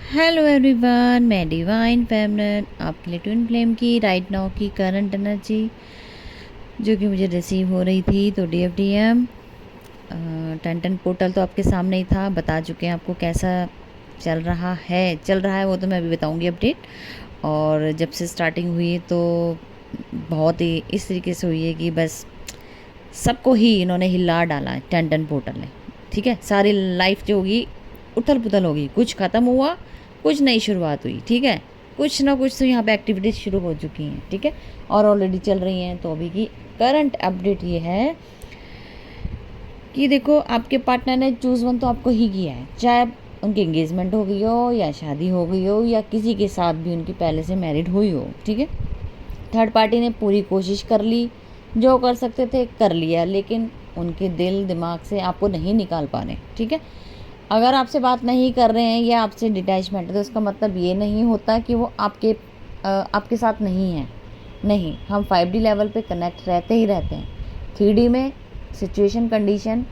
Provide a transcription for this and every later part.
Hello everyone, मैं divine feminine आपके लिए ट्विन फ्लेम की राइट नाउ की करंट एनर्जी जो कि मुझे रिसीव हो रही थी। तो DFDM 10 पोर्टल तो आपके सामने ही था, बता चुके हैं आपको कैसा चल रहा है वो तो मैं अभी बताऊंगी अपडेट। और जब से स्टार्टिंग हुई तो बहुत ही इस तरीके से हुई है कि बस सबको ही इन्होंने हिला डाला है 10 पोर्टल ने। ठीक है, सारी लाइफ जो होगी उथल पुथल होगी, कुछ ख़त्म हुआ, कुछ नई शुरुआत हुई। ठीक है, कुछ ना कुछ तो यहाँ पे एक्टिविटीज़ शुरू हो चुकी हैं। ठीक है, और ऑलरेडी चल रही हैं। तो अभी की करंट अपडेट ये है कि देखो, आपके पार्टनर ने चूज़ वन तो आपको ही किया है, चाहे उनकी एंगेजमेंट हो गई हो या शादी हो गई हो या किसी के साथ भी उनकी पहले से मैरिड हुई हो। ठीक है, थर्ड पार्टी ने पूरी कोशिश कर ली, जो कर सकते थे कर लिया, लेकिन उनके दिल दिमाग से आपको नहीं निकाल पा रहे। ठीक है, अगर आपसे बात नहीं कर रहे हैं या आपसे डिटैचमेंट है तो इसका मतलब ये नहीं होता कि वो आपके साथ नहीं है। नहीं, हम 5D लेवल पे कनेक्ट रहते ही रहते हैं। 3D में सिचुएशन कंडीशन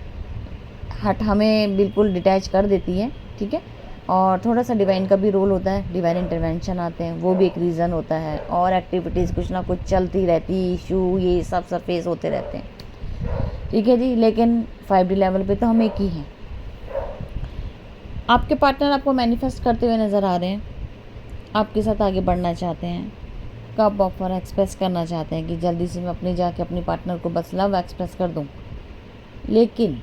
हमें बिल्कुल डिटैच कर देती है। ठीक है, और थोड़ा सा डिवाइन का भी रोल होता है, डिवाइन इंटरवेंशन आते हैं, वो भी एक रीज़न होता है। और एक्टिविटीज़ कुछ ना कुछ चलती रहती, इशू ये सब सरफेस होते रहते हैं। ठीक है जी, लेकिन 5D लेवल पे तो हम एक ही हैं। आपके पार्टनर आपको मैनिफेस्ट करते हुए नज़र आ रहे हैं, आपके साथ आगे बढ़ना चाहते हैं, कब ऑफर एक्सप्रेस करना चाहते हैं कि जल्दी से मैं अपने जाके अपने पार्टनर को बस लव एक्सप्रेस कर दूं, लेकिन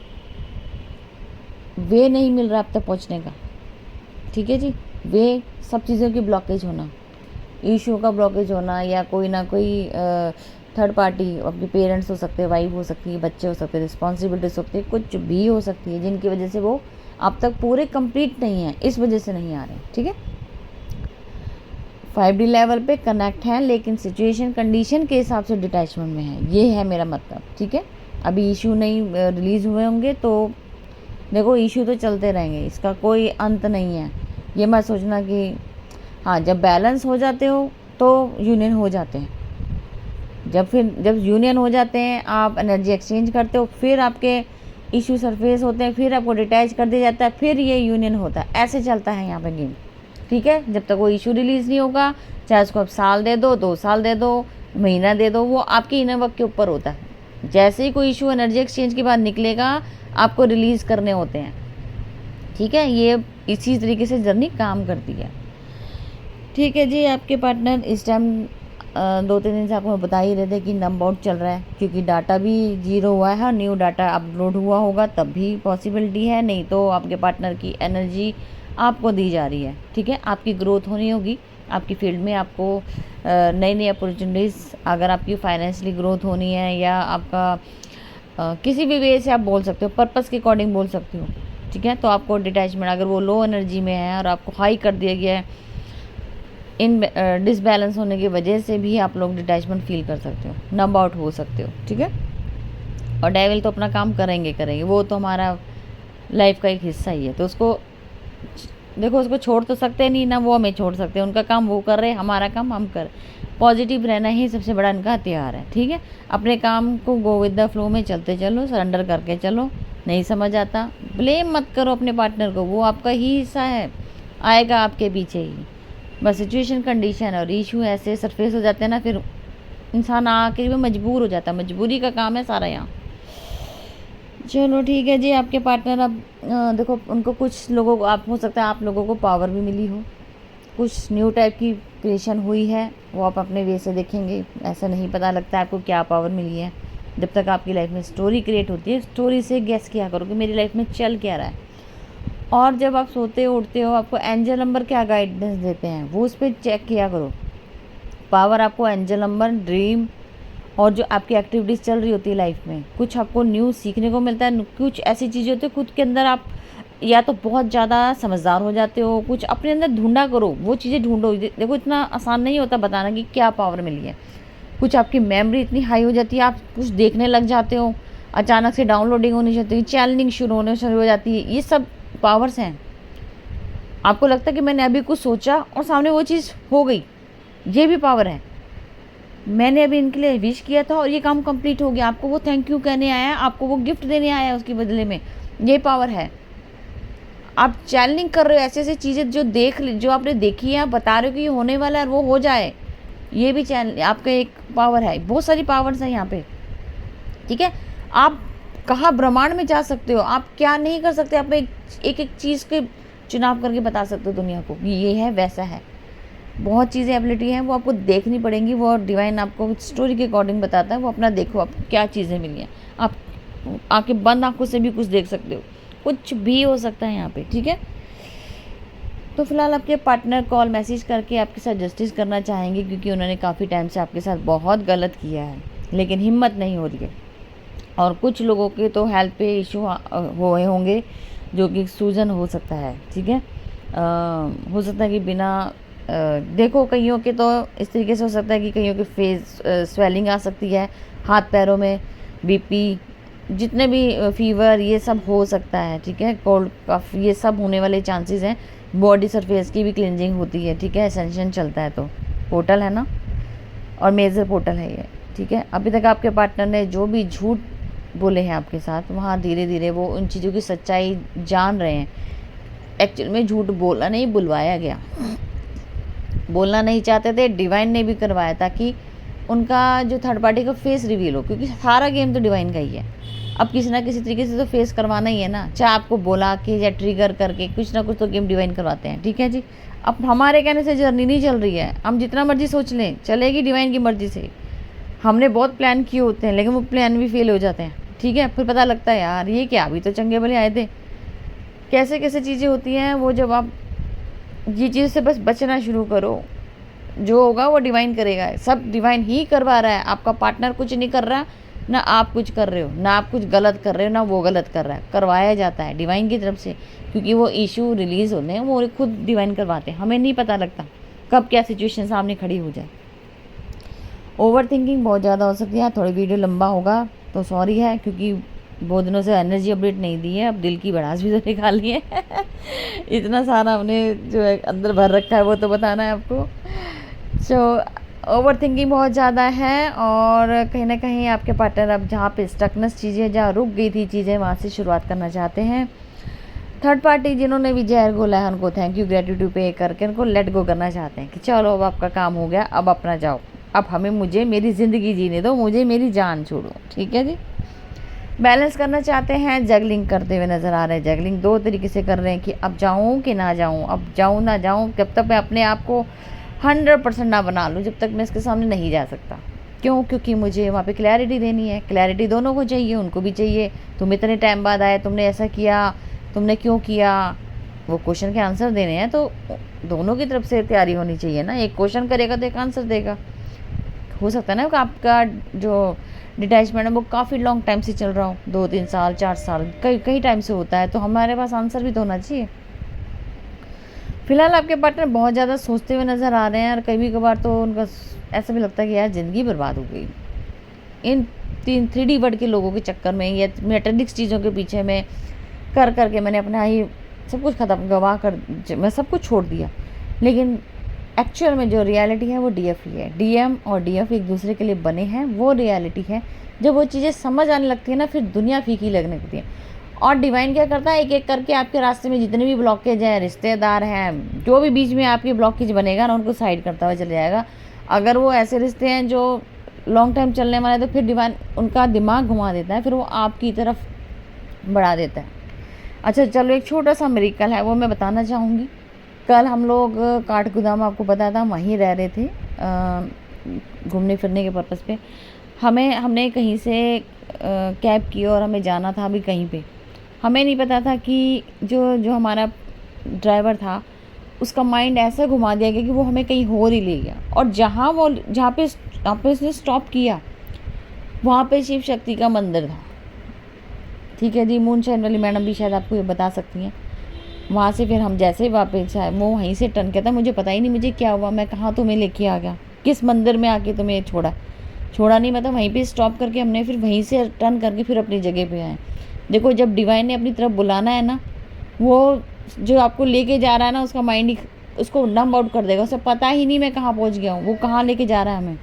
वे नहीं मिल रहा अब तक पहुंचने का। ठीक है जी, वे सब चीज़ों की ब्लॉकेज होना, इशू का ब्लॉकेज होना, या कोई ना कोई थर्ड पार्टी, आपके पेरेंट्स हो सकते हैं, वाइफ हो सकती है, बच्चे हो सकते हैं, रिस्पॉन्सिबिलिटीज हो सकती है, कुछ भी हो सकती है जिनकी वजह से वो अब तक पूरे कंप्लीट नहीं है, इस वजह से नहीं आ रहे। ठीक है, 5D लेवल पे कनेक्ट हैं लेकिन सिचुएशन कंडीशन के हिसाब से डिटैचमेंट में है, ये है मेरा मतलब। ठीक है, अभी इशू नहीं रिलीज़ हुए होंगे तो देखो, इशू तो चलते रहेंगे, इसका कोई अंत नहीं है। ये मत सोचना कि हाँ, जब बैलेंस हो जाते हो तो यूनियन हो जाते हैं। जब यूनियन हो जाते हैं, आप एनर्जी एक्सचेंज करते हो, फिर आपके इशू सरफेस होते हैं, फिर आपको डिटैच कर दिया जाता है, फिर ये यूनियन होता है। ऐसे चलता है यहाँ पे गेम। ठीक है, जब तक वो इशू रिलीज़ नहीं होगा, चाहे उसको आप साल दे दो, 2 साल दे दो, महीना दे दो, वो आपके इनर वर्क के ऊपर होता है। जैसे ही कोई इशू एनर्जी एक्सचेंज के बाद निकलेगा, आपको रिलीज़ करने होते हैं। ठीक है, ये इसी तरीके से जर्नी काम करती है। ठीक है जी, आपके पार्टनर इस टाइम 2-3 दिन से आपको बता ही रहे थे कि नंबर आउट चल रहा है, क्योंकि डाटा भी 0 हुआ है और न्यू डाटा अपलोड हुआ होगा तब भी पॉसिबिलिटी है, नहीं तो आपके पार्टनर की एनर्जी आपको दी जा रही है। ठीक है, आपकी ग्रोथ होनी होगी, आपकी फील्ड में आपको नई नई अपॉर्चुनिटीज़, अगर आपकी फाइनेंशियली ग्रोथ होनी है या आपका किसी भी वे से आप बोल सकते हो, पर्पस के अकॉर्डिंग बोल सकते हो। ठीक है, तो आपको डिटैचमेंट, अगर वो लो एनर्जी में है और आपको हाई कर दिया गया है, इन डिसबैलेंस होने की वजह से भी आप लोग डिटैचमेंट फील कर सकते हो, नंब आउट हो सकते हो। ठीक है, और डेविल तो अपना काम करेंगे, वो तो हमारा लाइफ का एक हिस्सा ही है, तो उसको देखो, उसको छोड़ तो सकते नहीं ना, वो हमें छोड़ सकते हैं। उनका काम वो कर रहे हैं, हमारा काम हम कर। पॉजिटिव रहना ही सबसे बड़ा इनका हथियार है। ठीक है, अपने काम को गो विद द फ्लो में चलते चलो, सरेंडर करके चलो। नहीं समझ आता, ब्लेम मत करो अपने पार्टनर को, वो आपका ही हिस्सा है, आएगा आपके पीछे ही। बस सिचुएशन कंडीशन और इशू ऐसे सरफेस हो जाते हैं ना, फिर इंसान आके भी मजबूर हो जाता है, मजबूरी का काम है सारा यहाँ। चलो ठीक है जी, आपके पार्टनर अब देखो, उनको कुछ लोगों को, आप हो सकता है आप लोगों को पावर भी मिली हो, कुछ न्यू टाइप की क्रिएशन हुई है, वो आप अपने वे से देखेंगे। ऐसा नहीं पता लगता है आपको क्या पावर मिली है, जब तक आपकी लाइफ में स्टोरी क्रिएट होती है, स्टोरी से गेस किया करो कि मेरी लाइफ में चल क्या रहा है। और जब आप सोते उठते हो, आपको एंजल नंबर क्या गाइडेंस देते हैं, वो उस पर चेक किया करो। पावर आपको एंजल नंबर, ड्रीम, और जो आपकी एक्टिविटीज़ चल रही होती है लाइफ में, कुछ आपको न्यू सीखने को मिलता है, कुछ ऐसी चीज़ें होती है खुद के अंदर, आप या तो बहुत ज़्यादा समझदार हो जाते हो, कुछ अपने अंदर ढूंढा करो, वो चीज़ें ढूंढो। देखो, इतना आसान नहीं होता बताना कि क्या पावर मिली है। कुछ आपकी मेमोरी इतनी हाई हो जाती है, आप कुछ देखने लग जाते हो, अचानक से डाउनलोडिंग होनी चाहिए, चैनलिंग शुरू हो जाती है, ये सब पावर्स हैं। आपको लगता है कि मैंने अभी कुछ सोचा और सामने वो चीज़ हो गई, ये भी पावर है। मैंने अभी इनके लिए विश किया था और ये काम कंप्लीट हो गया, आपको वो थैंक यू कहने आया, आपको वो गिफ्ट देने आया उसके बदले में, ये पावर है। आप चैनलिंग कर रहे हो ऐसे ऐसे चीज़ें जो आपने देखी है, आप बता रहे हो कि ये होने वाला है और वो हो जाए। ये भी चैनल आपका एक पावर है। बहुत सारी पावर्स हैं यहाँ पे, ठीक है। आप कहाँ ब्रह्मांड में जा सकते हो, आप क्या नहीं कर सकते, आप एक चीज़ के चुनाव करके बता सकते हो दुनिया को, ये है वैसा है। बहुत चीज़ें एबिलिटी हैं, वो आपको देखनी पड़ेंगी, वो डिवाइन आपको स्टोरी के अकॉर्डिंग बताता है। वो अपना देखो आपको क्या चीज़ें मिली हैं। आप आंखें बंद आंखों से भी कुछ देख सकते हो, कुछ भी हो सकता है यहाँ पे, ठीक है। तो फिलहाल आपके पार्टनर कॉल मैसेज करके आपके साथ जस्टिस करना चाहेंगे, क्योंकि उन्होंने काफ़ी टाइम से आपके साथ बहुत गलत किया है, लेकिन हिम्मत नहीं हो रही है। और कुछ लोगों के तो हेल्थ पे इशू हुए होंगे, जो कि सूजन हो सकता है, ठीक है। हो सकता है कि बिना देखो, कईयों के तो इस तरीके से हो सकता है कि कईयों के फेस स्वेलिंग आ सकती है, हाथ पैरों में, बीपी, जितने भी फीवर, ये सब हो सकता है, ठीक है। कोल्ड कफ, ये सब होने वाले चांसेस हैं। बॉडी सरफेस की भी क्लिनजिंग होती है, ठीक है। एसेंशन चलता है तो पोर्टल है ना, और मेजर पोर्टल है ये, ठीक है। अभी तक आपके पार्टनर ने जो भी झूठ बोले हैं आपके साथ, वहाँ धीरे धीरे वो उन चीज़ों की सच्चाई जान रहे हैं। एक्चुअल में झूठ बोला नहीं, बुलवाया गया। बोलना नहीं चाहते थे, डिवाइन ने भी करवाया ताकि उनका जो थर्ड पार्टी का फेस रिवील हो, क्योंकि सारा गेम तो डिवाइन का ही है। अब किसी ना किसी तरीके से तो फेस करवाना ही है ना, चाहे आपको बोला के या ट्रिगर करके, कुछ ना कुछ तो गेम डिवाइन करवाते हैं, ठीक है जी। अब हमारे कहने से जर्नी नहीं चल रही है, हम जितना मर्जी सोच लें, चलेगी डिवाइन की मर्जी से। हमने बहुत प्लान किए होते हैं, लेकिन वो प्लान भी फेल हो जाते हैं, ठीक है। फिर पता लगता है यार ये क्या, अभी तो चंगे भले आए थे। कैसे कैसे चीज़ें होती हैं वो, जब आप ये चीज़ से बस बचना शुरू करो, जो होगा वो डिवाइन करेगा, सब डिवाइन ही करवा रहा है। आपका पार्टनर कुछ नहीं कर रहा, ना आप कुछ कर रहे हो, ना आप कुछ गलत कर रहे हो, ना वो गलत कर रहा है, करवाया जाता है डिवाइन की तरफ से। क्योंकि वो इशू रिलीज़ होते हैं, वो खुद डिवाइन करवाते हैं, हमें नहीं पता लगता कब क्या सिचुएशन सामने खड़ी हो जाए। ओवर थिंकिंग बहुत ज़्यादा हो सकती है, थोड़ी वीडियो लंबा होगा तो सॉरी है, क्योंकि बहुत दिनों से एनर्जी अपडेट नहीं दी है, अब दिल की भड़ास भी तो निकाली है। इतना सारा हमने जो है अंदर भर रखा है वो तो बताना है आपको। सो ओवर थिंकिंग बहुत ज़्यादा है, और कहीं ना कहीं आपके पार्टनर अब जहाँ पे स्टकनेस चीज़ें, जहाँ रुक गई थी चीज़ें, वहाँ से शुरुआत करना चाहते हैं। थर्ड पार्टी जिन्होंने भी जहर घोला है, उनको थैंक यू ग्रेटिट्यूड पे करके उनको लेट गो करना चाहते हैं कि चलो अब आपका काम हो गया, अब अपना जाओ, अब मुझे मेरी ज़िंदगी जीने दो, मुझे मेरी जान छोड़ो, ठीक है जी। बैलेंस करना चाहते हैं, जगलिंग करते हुए नज़र आ रहे हैं। जगलिंग दो तरीके से कर रहे हैं कि अब जाऊँ कि ना जाऊँ, अब जाऊँ ना जाऊँ, जब तक मैं अपने आप को 100% ना बना लूँ, जब तक मैं इसके सामने नहीं जा सकता। क्यों? क्योंकि मुझे वहाँ पे क्लैरिटी देनी है, क्लैरिटी दोनों को चाहिए, उनको भी चाहिए। तुम इतने टाइम बाद आए, तुमने ऐसा किया, तुमने क्यों किया, वो क्वेश्चन के आंसर देने हैं, तो दोनों की तरफ से तैयारी होनी चाहिए ना। एक क्वेश्चन करेगा तो एक आंसर देगा। हो सकता है ना कि आपका जो डिटैचमेंट है वो काफ़ी लॉन्ग टाइम से चल रहा हो, 2-3 साल 4 साल, कई टाइम से होता है, तो हमारे पास आंसर भी तो होना चाहिए। फिलहाल आपके पार्टनर बहुत ज़्यादा सोचते हुए नज़र आ रहे हैं, और कभी कभार तो उनका ऐसा भी लगता है कि यार ज़िंदगी बर्बाद हो गई इन 3D वर्ड के लोगों के चक्कर में, या मैटेरियलिस्टिक चीज़ों के पीछे में कर करके मैंने अपना ही सब कुछ ख़त्म गवा कर, मैं सब कुछ छोड़ दिया। लेकिन एक्चुअल में जो रियलिटी है वो DF ही है। DM और DF एक दूसरे के लिए बने हैं, वो रियलिटी है। जब वो चीज़ें समझ आने लगती है ना, फिर दुनिया फीकी लगने लगती है। और डिवाइन क्या करता है, एक एक करके आपके रास्ते में जितने भी ब्लॉकेज हैं, रिश्तेदार हैं, जो भी बीच में आपकी ब्लॉकेज बनेगा ना, उनको साइड करता हुआ चले जाएगा। अगर वो ऐसे रिश्ते हैं जो लॉन्ग टाइम चलने वाले, तो फिर डिवाइन उनका दिमाग घुमा देता है, फिर वो आपकी तरफ बढ़ा देता है। अच्छा चलो, एक छोटा सा मिरेकल है वो मैं बताना चाहूँगी। कल हम लोग काठगोदाम, आपको पता था, वहीं रह रहे थे घूमने फिरने के पर्पज़ पे। हमने कहीं से कैब की और हमें जाना था अभी कहीं पे। हमें नहीं पता था कि जो हमारा ड्राइवर था, उसका माइंड ऐसा घुमा दिया गया कि वो हमें कहीं और ही ले गया। और जहाँ पे उसने स्टॉप किया, वहाँ पे शिव शक्ति का मंदिर था, ठीक है जी। मूनशाइन वाली मैडम भी शायद आपको ये बता सकती हैं। वहाँ से फिर हम जैसे ही वापस आए, वो वहीं से टर्न किया था, मुझे पता ही नहीं मुझे क्या हुआ, मैं कहाँ तुम्हें लेके आ गया, किस मंदिर में आके तुम्हें छोड़ा नहीं, मतलब वहीं पे स्टॉप करके हमने फिर वहीं से टर्न करके फिर अपनी जगह पे आए। देखो, जब डिवाइन ने अपनी तरफ बुलाना है ना, वो जो आपको लेके जा रहा है ना, उसका माइंड ही उसको नम आउट कर देगा, उसे पता ही नहीं मैं कहाँ पहुँच गया हूँ, वो कहाँ लेके जा रहा है हमें।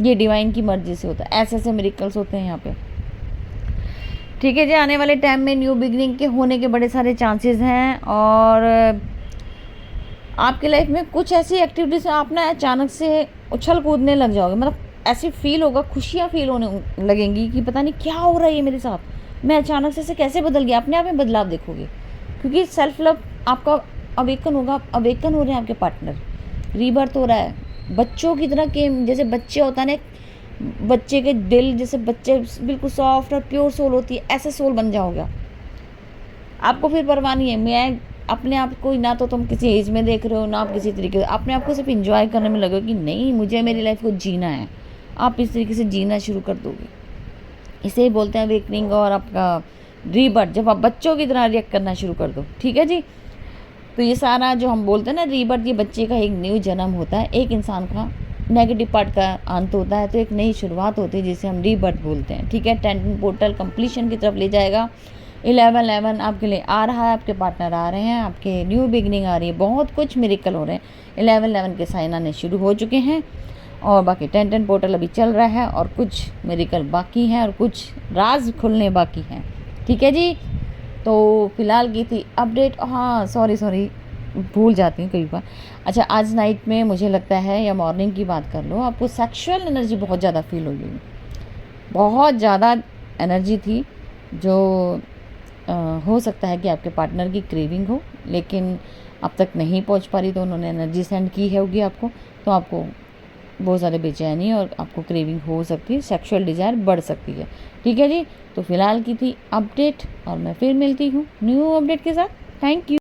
ये डिवाइन की मर्जी से होता है, ऐसे ऐसे मिरेकल्स होते हैं यहाँ पे। ठीक है जी, आने वाले टाइम में न्यू बिगनिंग के होने के बड़े सारे चांसेस हैं। और आपकी लाइफ में कुछ ऐसी एक्टिविटीज़ आप ना अचानक से उछल कूदने लग जाओगे, मतलब ऐसी फील होगा, खुशियाँ फील होने लगेंगी कि पता नहीं क्या हो रहा है ये मेरे साथ, मैं अचानक से कैसे बदल गया, अपने आप में बदलाव देखोगे। क्योंकि सेल्फ लव आपका अवेकन होगा, अवेकन हो रहे हैं आपके पार्टनर, रीबर्थ हो रहा है बच्चों की तरह के। जैसे बच्चे होता है ना, बच्चे के दिल जैसे बच्चे बिल्कुल सॉफ्ट और प्योर सोल होती है, ऐसा सोल बन जाओगे आपको फिर परवाह नहीं है। मैं अपने आप को ना तो तुम किसी एज में देख रहे हो, ना आप किसी तरीके से अपने आप को सिर्फ इंजॉय करने में लगे कि नहीं मुझे मेरी लाइफ को जीना है। आप इस तरीके से जीना शुरू कर दोगे। इसे ही बोलते हैं अवेकनिंग और आपका रीबर्थ, जब आप बच्चों की तरह रिएक्ट करना शुरू कर दो। ठीक है जी, तो ये सारा जो हम बोलते हैं ना रीबर्थ, ये बच्चे का एक न्यू जन्म होता है, एक इंसान का नेगेटिव पार्ट का अंत होता है, तो एक नई शुरुआत होती है जिसे हम रीबर्थ बोलते हैं। ठीक है, 10 पोर्टल कंप्लीशन की तरफ ले जाएगा। 11 आपके लिए आ रहा है, आपके पार्टनर आ रहे हैं, आपके न्यू बिगनिंग आ रही है, बहुत कुछ मिरेकल हो रहे हैं। 11 के साइन आने शुरू हो चुके हैं और बाकी 10 पोर्टल अभी चल रहा है और कुछ मिरेकल बाकी हैं और कुछ राज खुलने बाकी हैं। ठीक है जी, तो फिलहाल की थी अपडेट। हाँ सॉरी भूल जाती हूँ कई बार। अच्छा, आज नाइट में मुझे लगता है या मॉर्निंग की बात कर लो, आपको सेक्सुअल एनर्जी बहुत ज़्यादा फील होगी, बहुत ज़्यादा एनर्जी थी जो हो सकता है कि आपके पार्टनर की क्रेविंग हो, लेकिन अब तक नहीं पहुंच पा रही, तो उन्होंने एनर्जी सेंड की है होगी आपको, तो आपको बहुत ज़्यादा बेचैनी और आपको क्रेविंग हो सकती है, सेक्सुअल डिज़ायर बढ़ सकती है। ठीक है जी, तो फिलहाल की थी अपडेट और मैं फिर मिलती हूँ न्यू अपडेट के साथ। Thank you.